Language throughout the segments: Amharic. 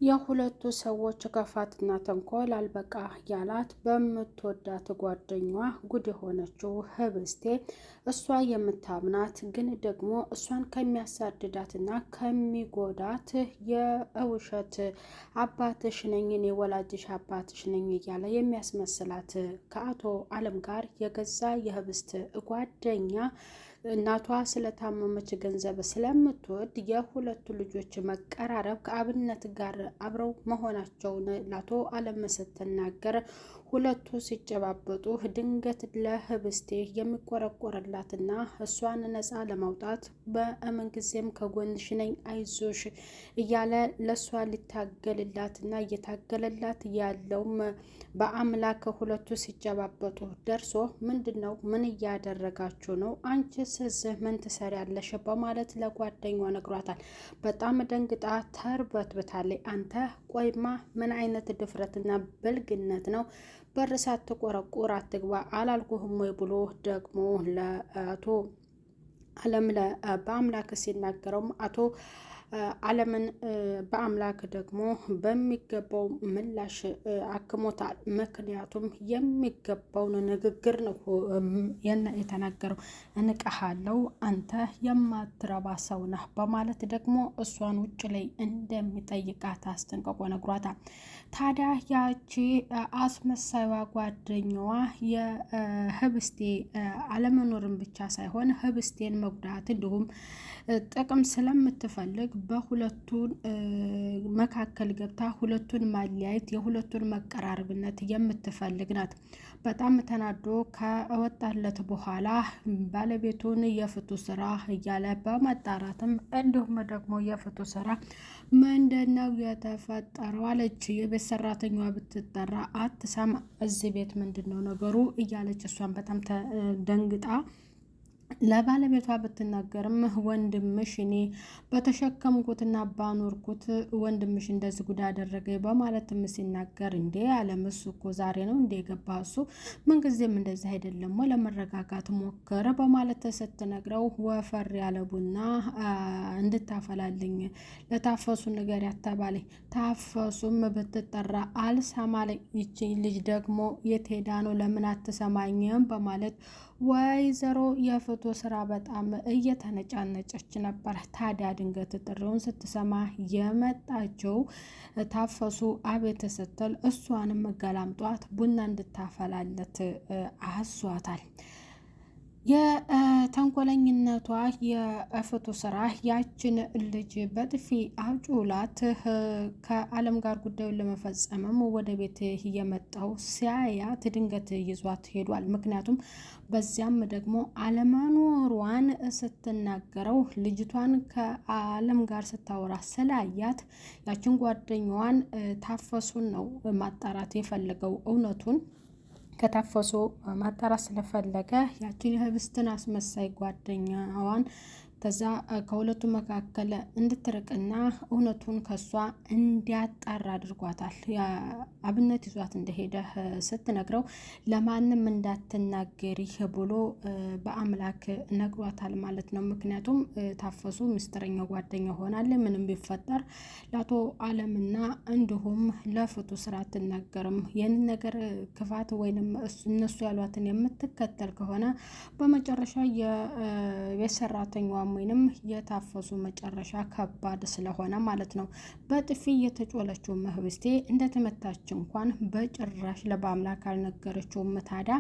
የሁለቱ ሰዎች ክፋትና ተንኮል አልበቃ ያላት በምትወዳት ጓደኛዋ ጉድ የሆነችው ህብስቴ እሷ የምታምናት ግን ደግሞ እሷን ከሚያሳድዳትና ከሚጎዳት የውሸት አባትሽ ነኝ እኔ ወላጅሽ አባትሽ ነኝ እያለ የሚያስመስላት ከአቶ አለም ጋር የገዛ የህብስት ጓደኛ እናቷ ስለታመመች ገንዘብ ስለምትወድ የሁለቱ ልጆች መቀራረብ ከአብነት ጋር አብረው መሆናቸውን ለአቶ አለም ስትናገር ሁለቱ ሲጨባበጡ ድንገት ለህብስቴ የሚቆረቆርላትና እሷን ነፃ ለማውጣት በምንጊዜም ከጎንሽ ነኝ አይዞሽ እያለ ለሷ ሊታገልላትና እየታገለላት ያለውም በአምላክ ሁለቱ ሲጨባበጡ ደርሶ ምንድነው ምን እያደረጋችሁ ነው አንቺ እዚህ ምን ትሰሪያለሽ በማለት ለጓደኛዋ ነግሯታል። በጣም ደንግጣ ተርበትብታለች። አንተ ቆይማ ምን አይነት ድፍረትና ብልግነት ነው? በር ሳትቆረቁር አትግባ አላልኩህም ወይ ብሎ ደግሞ ለአቶ አለም በአምላክ ሲናገረውም አቶ አለምን በአምላክ ደግሞ በሚገባው ምላሽ አክሞታል። ምክንያቱም የሚገባውን ንግግር ነው የተናገረው። እንቀሃለው አንተ የማትረባ ሰው ነህ በማለት ደግሞ እሷን ውጭ ላይ እንደሚጠይቃት አስጠንቅቆ ነግሯታል። ታዲያ ያቺ አስመሳይዋ ጓደኛዋ የህብስቴ አለመኖርን ብቻ ሳይሆን ህብስቴን መጉዳት እንዲሁም ጥቅም ስለምትፈልግ በሁለቱን መካከል ገብታ ሁለቱን ማለያየት የሁለቱን መቀራረብነት የምትፈልግ ናት። በጣም ተናዶ ከወጣለት በኋላ ባለቤቱን የፍቱ ስራ እያለ በመጣራትም እንዲሁም ደግሞ የፍቱ ስራ ምንድነው የተፈጠረው አለች። የቤት ሰራተኛዋ ብትጠራ አትሰማ። እዚህ ቤት ምንድነው ነገሩ እያለች እሷን በጣም ደንግጣ ለባለቤቷ ብትናገርም ወንድምሽ እኔ በተሸከምኩትና ባኖርኩት ወንድምሽ እንደዚህ ጉዳ አደረገ በማለትም ሲናገር እንዴ አለምሱ እኮ ዛሬ ነው እንዴ ገባ እሱ ምንጊዜም እንደዚህ አይደለም ለመረጋጋት ሞከረ በማለት ስትነግረው ወፈር ያለ ቡና እንድታፈላልኝ ለታፈሱ ነገር ያተባለኝ ታፈሱም ብትጠራ አልሰማለኝ። ይቺ ልጅ ደግሞ የት ሄዳ ነው ለምን አትሰማኝም በማለት ወይዘሮ የፍቱ ስራ በጣም እየተነጫነጨች ነበር። ታዲያ ድንገት ጥሪውን ስትሰማ የመጣችው ታፈሱ አቤት ስትል እሷንም ገላምጧት ቡና እንድታፈላለት አዟታል። የተንኮለኝነቷ የፍቱ ስራ ያችን ልጅ በጥፊ አውጩላት ከአለም ጋር ጉዳዩን ለመፈጸምም ወደ ቤት እየመጣው ሲያያት ድንገት ይዟት ሄዷል። ምክንያቱም በዚያም ደግሞ አለመኖሯን ስትናገረው ልጅቷን ከአለም ጋር ስታወራ ስላያት ያችን ጓደኛዋን ታፈሱን ነው ማጣራት የፈለገው እውነቱን ከታፈሱ ማጣራት ስለፈለገ ያችን የህብስትን አስመሳይ ጓደኛዋን ከዛ ከሁለቱ መካከል እንድትርቅና እውነቱን ከሷ እንዲያጣራ አድርጓታል። አብነት ይዟት እንደሄደ ስትነግረው ለማንም እንዳትናገሪ ብሎ በአምላክ ነግሯታል ማለት ነው። ምክንያቱም ታፈሱ ምስጢረኛ ጓደኛ ሆናለ ምንም ቢፈጠር ለአቶ አለምና እንዲሁም ለፍቱ ስራ አትናገርም። ይህንን ነገር ክፋት ወይንም እነሱ ያሏትን የምትከተል ከሆነ በመጨረሻ የቤት ሰራተኛዋ ወይንም የታፈሱ መጨረሻ ከባድ ስለሆነ ማለት ነው። በጥፊ የተጮለችው ህብስቴ እንደተመታች እንኳን በጭራሽ ለበአምላክ አልነገረችውም። ታዲያ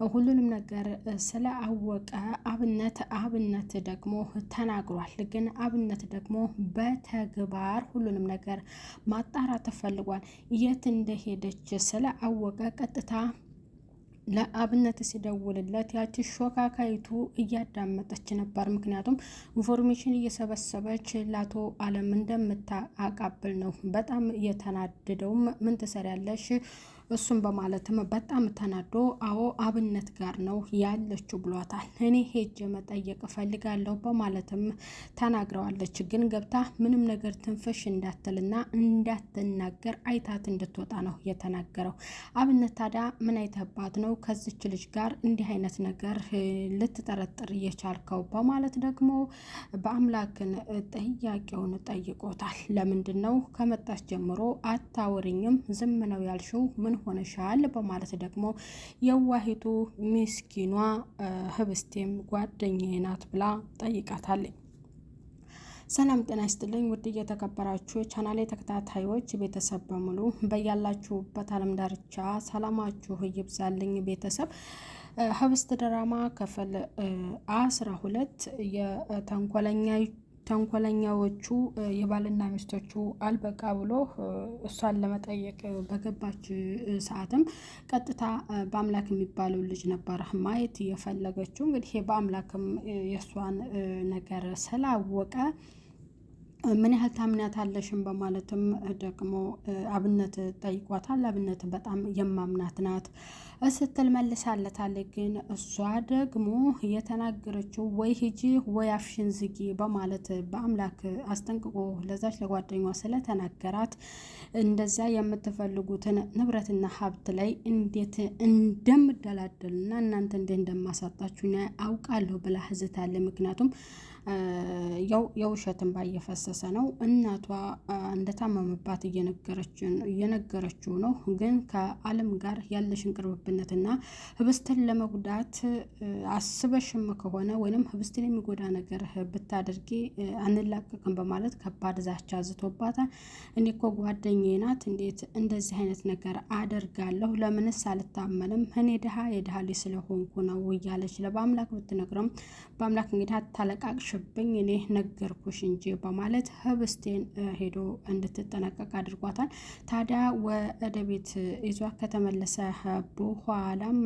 ሁሉንም ነገር ስለአወቀ አብነት ደግሞ ተናግሯል። ግን አብነት ደግሞ በተግባር ሁሉንም ነገር ማጣራት ተፈልጓል። የት እንደሄደች ስለአወቀ ቀጥታ ለአብነት ሲደውልለት ያቺ ሾካካይቱ እያዳመጠች ነበር። ምክንያቱም ኢንፎርሜሽን እየሰበሰበች ለአቶ አለም እንደምታቃብል ነው። በጣም የተናደደውም ምን ትሰሪያለሽ እሱም በማለትም በጣም ተናዶ አዎ አብነት ጋር ነው ያለችው ብሏታል። እኔ ሄጄ መጠየቅ እፈልጋለሁ በማለትም ተናግረዋለች። ግን ገብታ ምንም ነገር ትንፍሽ እንዳትልና እንዳትናገር አይታት እንድትወጣ ነው የተናገረው። አብነት ታዲያ ምን አይተባት ነው ከዚች ልጅ ጋር እንዲህ አይነት ነገር ልትጠረጥር እየቻልከው በማለት ደግሞ በአምላክን ጥያቄውን ጠይቆታል። ለምንድን ነው ከመጣች ጀምሮ አታወሪኝም? ዝም ነው ያልሽው? ምን ሆነሻል? በማለት ደግሞ የዋሂቱ ምስኪኗ ህብስቴም ጓደኛዬ ናት ብላ ጠይቃታለች። ሰላም ጤና ይስጥልኝ ውድ እየተከበራችሁ ቻናሌ ተከታታዮች ቤተሰብ በሙሉ በያላችሁበት ዓለም ዳርቻ ሰላማችሁ ይብዛልኝ። ቤተሰብ ህብስት ድራማ ክፍል 12 ተንኮለኛዎቹ የባልና ሚስቶቹ አልበቃ ብሎ እሷን ለመጠየቅ በገባች ሰዓትም ቀጥታ በአምላክ የሚባለው ልጅ ነበር ማየት የፈለገችው። እንግዲህ በአምላክም የእሷን ነገር ስላወቀ ምን ያህል ታምናታለሽም በማለትም ደግሞ አብነት ጠይቋታል። አብነት በጣም የማምናት ናት ስትል መልሳለታለች። ግን እሷ ደግሞ የተናገረችው ወይ ሂጂ ወይ አፍሽን ዝጊ በማለት በአምላክ አስጠንቅቆ ለዛች ለጓደኛዋ ስለተናገራት እንደዚያ የምትፈልጉትን ንብረትና ሀብት ላይ እንዴት እንደምደላደልና እናንተ እንዴት እንደማሳጣችሁ አውቃለሁ ብላ ህዝታለች። ምክንያቱም ያው የውሸትን ባየፈሰሰ ነው። እናቷ እንደታመመባት እየነገረችው ነው። ግን ከአለም ጋር ያለሽን ቅርብነትና ህብስትን ለመጉዳት አስበሽም ከሆነ ወይንም ህብስትን የሚጎዳ ነገር ብታደርጊ አንላቀቅም በማለት ከባድ ዛቻ ዝቶባታል። እኔ እኮ ጓደኛዬ ናት፣ እንዴት እንደዚህ አይነት ነገር አደርጋለሁ? ለምንስ አልታመንም? እኔ የድሃ ልጅ ስለሆንኩ ነው እያለች ለበአምላክ ብትነግረም በአምላክ እንግዲህ አታለቃቅሽብኝ እኔ ነገርኩሽ እንጂ በማለት ህብስቴን ሄዶ እንድትጠነቀቅ አድርጓታል። ታዲያ ወደ ቤት ይዟት ከተመለሰ በኋላም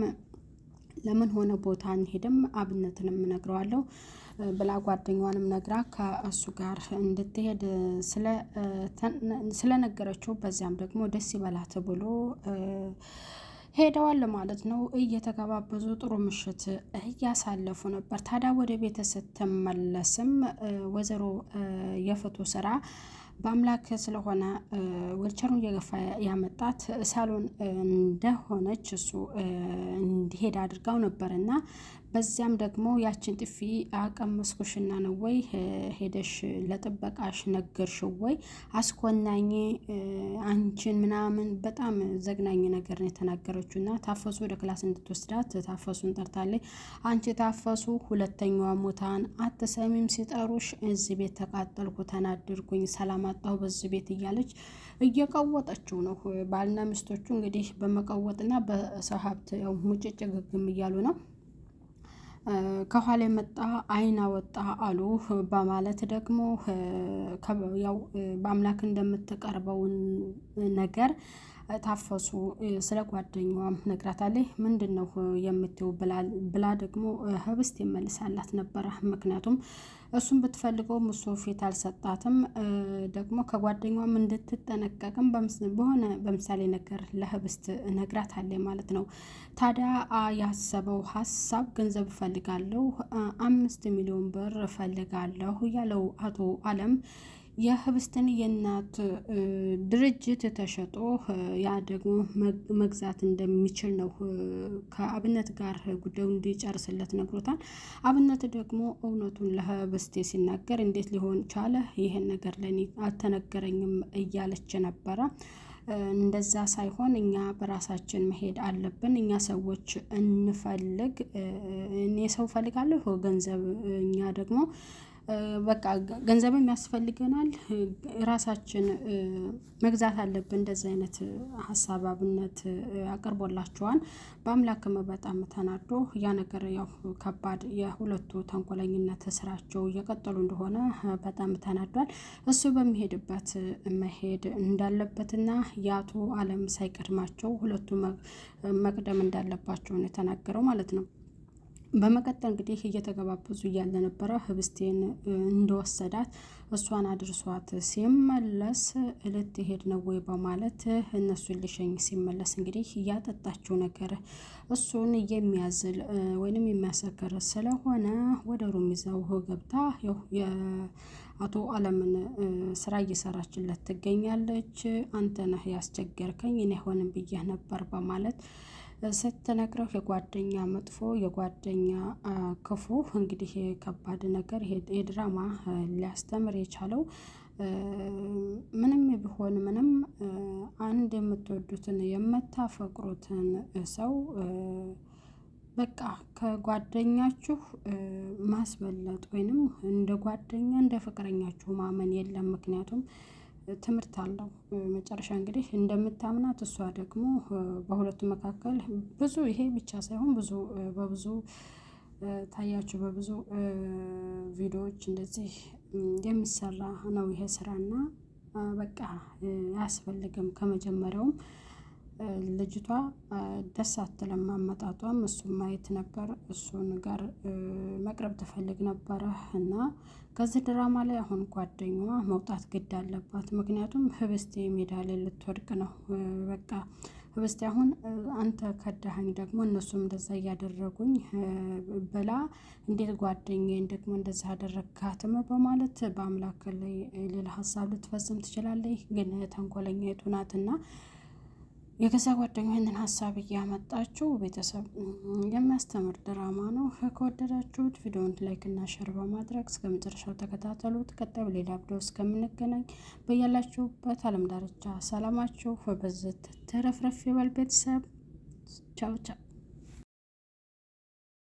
ለምን ሆነ ቦታ እንሄድም አብነትንም ነግረዋለሁ ብላ ጓደኛዋንም ነግራ ከእሱ ጋር እንድትሄድ ስለነገረችው በዚያም ደግሞ ደስ ይበላት ብሎ ሄደዋል ማለት ነው። እየተገባበዙ ጥሩ ምሽት እያሳለፉ ነበር። ታዲያ ወደ ቤት ስትመለስም ወይዘሮ የፍቱ ስራ በአምላክ ስለሆነ ዊልቸሩን እየገፋ ያመጣት ሳሎን እንደሆነች እሱ እንዲሄድ አድርጋው ነበርና በዚያም ደግሞ ያችን ጥፊ አቀመስኩሽና ነው ወይ ሄደሽ ለጥበቃሽ ነገርሽው ወይ አስኮናኝ አንቺን ምናምን በጣም ዘግናኝ ነገር ነው የተናገረችውና ታፈሱ ወደ ክላስ እንድትወስዳት ታፈሱን ጠርታለች። አንቺ ታፈሱ ሁለተኛዋ ሙታን አትሰሚም ሲጠሩሽ እዚህ ቤት ተቃጠልኩ ተናድርኩኝ ሰላም አጣሁ በዚህ ቤት እያለች እየቀወጠችው ነው። ባልና ሚስቶቹ እንግዲህ በመቀወጥና በሰው ሀብት ያው ሙጭጭ ግግም እያሉ ነው። ከኋላ የመጣ አይና ወጣ አሉ በማለት ደግሞ ያው በአምላክ እንደምትቀርበውን ነገር ታፈሱ ስለ ጓደኛዋም ነግራታለች። ምንድነው የምትው ብላ ደግሞ ህብስት ይመልሳላት ነበረ። ምክንያቱም እሱን ብትፈልገውም እሱ ፊት አልሰጣትም። ደግሞ ከጓደኛዋም እንድትጠነቀቅም በሆነ በምሳሌ ነገር ለህብስት ነግራታለች ማለት ነው። ታዲያ ያሰበው ሀሳብ ገንዘብ እፈልጋለሁ 5 ሚሊዮን ብር እፈልጋለሁ ያለው አቶ አለም የህብስትን የእናት ድርጅት ተሸጦ ያ ደግሞ መግዛት እንደሚችል ነው ከአብነት ጋር ጉዳዩ እንዲጨርስለት ነግሮታል። አብነት ደግሞ እውነቱን ለህብስቴ ሲናገር እንዴት ሊሆን ቻለ? ይህን ነገር ለኔ አልተነገረኝም እያለች ነበረ። እንደዛ ሳይሆን እኛ በራሳችን መሄድ አለብን። እኛ ሰዎች እንፈልግ፣ እኔ ሰው ፈልጋለሁ ገንዘብ፣ እኛ ደግሞ በቃ ገንዘብም ያስፈልገናል፣ ራሳችን መግዛት አለብን። እንደዚህ አይነት ሀሳብ አብነት አቅርቦላቸዋል። በአምላክም በጣም ተናዶ ያ ነገር ያው ከባድ የሁለቱ ተንኮለኝነት ስራቸው እየቀጠሉ እንደሆነ በጣም ተናዷል። እሱ በሚሄድበት መሄድ እንዳለበትና የአቶ አለም ሳይቀድማቸው ሁለቱ መቅደም እንዳለባቸው ነው የተናገረው ማለት ነው። በመቀጠል እንግዲህ እየተገባበዙ እያለ ነበረ ህብስቴን እንደወሰዳት እሷን አድርሷት ሲመለስ ልትሄድ ነው ወይ በማለት እነሱን ሊሸኝ ሲመለስ እንግዲህ እያጠጣችው ነገር እሱን የሚያዝል ወይንም የሚያሰክር ስለሆነ ወደ ሩም ይዘው ገብታ ያው የአቶ አለምን ስራ እየሰራችለት ትገኛለች። አንተ ነህ ያስቸገርከኝ እኔ አይሆንም ብዬህ ነበር በማለት ስትነግረው የጓደኛ መጥፎ የጓደኛ ክፉ እንግዲህ ከባድ ነገር የድራማ ሊያስተምር የቻለው ምንም ቢሆን ምንም አንድ የምትወዱትን የምታፈቅሩትን ሰው በቃ ከጓደኛችሁ ማስበለጥ ወይንም እንደ ጓደኛ እንደ ፍቅረኛችሁ ማመን የለም። ምክንያቱም ትምህርት አለው። መጨረሻ እንግዲህ እንደምታምናት እሷ ደግሞ በሁለቱ መካከል ብዙ ይሄ ብቻ ሳይሆን በብዙ ታያችሁ በብዙ ቪዲዮዎች እንደዚህ የሚሰራ ነው ይሄ ስራና በቃ አያስፈልግም። ከመጀመሪያውም ልጅቷ ደስ አትልም አመጣጧም። እሱን ማየት ነበር እሱን ጋር መቅረብ ትፈልግ ነበረ እና ከዚህ ድራማ ላይ አሁን ጓደኛዋ መውጣት ግድ አለባት። ምክንያቱም ህብስቴ ሜዳ ላይ ልትወድቅ ነው። በቃ ህብስቴ አሁን አንተ ከዳኸኝ ደግሞ እነሱም እንደዛ እያደረጉኝ ብላ እንዴት ጓደኛዬን ደግሞ እንደዛ አደረግካትም በማለት በአምላክ ላይ ሌላ ሀሳብ ልትፈጽም ትችላለች። ግን ተንኮለኛይቱ ናትና የገዛ ጓደኛ ይህንን ሀሳብ እያመጣችው ቤተሰብ የሚያስተምር ድራማ ነው። ከወደዳችሁት ቪዲዮውን ላይክ እና ሸር በማድረግ እስከ መጨረሻው ተከታተሉት። ቀጣይ በሌላ ቪዲዮ እስከምንገናኝ በያላችሁበት ዓለም ዳርቻ ሰላማችሁ በብዝት ተረፍረፍ ይበል። ቤተሰብ ቻው ቻው።